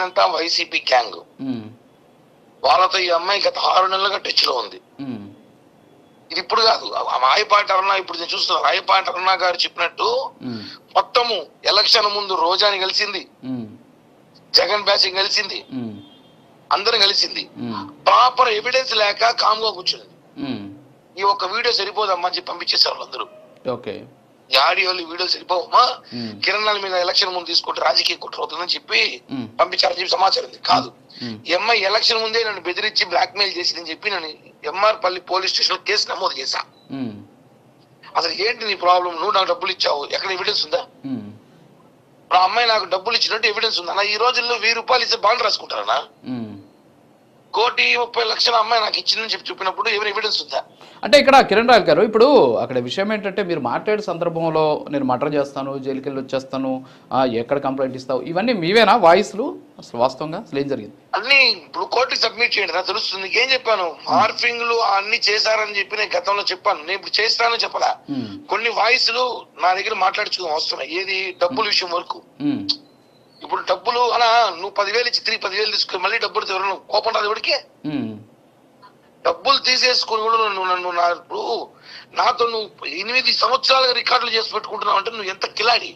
అంతా YCP gang. వాళ్ళతో ఈ అమ్మాయి గత 6 నెలలుగా టచ్ లో ఉంది. ఇది ఇప్పుడు కాదు, రాయపాటి అరుణ, ఇప్పుడు నేను చూస్తున్నా రాయపాటి అరుణ గారు చెప్పినట్టు మొత్తము ఎలక్షన్ ముందు రోజాని కలిసింది, జగన్ బ్యాచింగ్ కలిసింది, అందరం కలిసింది. ప్రాపర్ ఎవిడెన్స్ లేక కామ్గా కూర్చుంది. ఈ ఒక్క వీడియో సరిపోదమ్మా చెప్పి పంపించేసారు వాళ్ళందరూ. ఈ ఆడియోలు వీడియోలు సరిపోవమ్మా, కిరణాల మీద ఎలక్షన్ ముందు తీసుకుంటే రాజకీయ కుట్ర అవుతుందని చెప్పి పంపించారని చెప్పి సమాచారం ఉంది. కాదు, ఎంఐ ఎలక్షన్ ముందే నన్ను బెదిరించి బ్లాక్ మెయిల్ చేసిందని చెప్పి నేను ఎంఆర్ పల్లి పోలీస్ స్టేషన్ కేసు నమోదు చేశా. అసలు ఏంటి నీ ప్రాబ్లం? నువ్వు నాకు డబ్బులు ఇచ్చావు, ఎక్కడ ఎవిడెన్స్ ఉందా? ఇప్పుడు ఆ అమ్మాయి నాకు డబ్బులు ఇచ్చినట్టు ఎవిడెన్స్ ఉందా? ఈ రోజుల్లో 1000 రూపాయలు ఇస్తే బాండ్ రాసుకుంటారా? 1,30,00,000 అమ్మాయి నాకు ఇచ్చిందని చెప్పి చెప్పినప్పుడు ఏమైనా ఎవిడెన్స్ ఉందా? అంటే ఇక్కడ కిరణ్ రాయల్ గారు, ఇప్పుడు అక్కడ విషయం ఏంటంటే మీరు మాట్లాడే సందర్భంలో నేను మర్డర్ చేస్తాను, జైలుకి వెళ్ళి వచ్చేస్తాను, ఎక్కడ కంప్లైంట్ ఇస్తావు, ఇవన్నీ మీవేనా వాయిస్లు? అసలు వాస్తవంగా అసలు ఏం జరిగింది? అన్ని ఇప్పుడు కోర్టుకి సబ్మిట్ చేయండి, నాకు తెలుస్తుంది. ఏం చెప్పాను? మార్ఫింగ్లు అన్ని చేశారని చెప్పి నేను గతంలో చెప్పాను. నేను ఇప్పుడు చేస్తానని చెప్పలా. కొన్ని వాయిస్లు నా దగ్గర మాట్లాడుచుకుని వస్తున్నాయి. ఏది? డబ్బుల విషయం వరకు. ఇప్పుడు డబ్బులు అలా నువ్వు 10,000 ఇచ్చి 10,000 తీసుకుని మళ్ళీ డబ్బులు ఎవరు కోపం రాదు ఎవరికి? డబ్బులు తీసేసుకుని కూడా నన్ను ఇప్పుడు నాతో నువ్వు 8 సంవత్సరాలుగా రికార్డులు చేసి పెట్టుకుంటున్నావు అంటే నువ్వు ఎంత కిలాడి.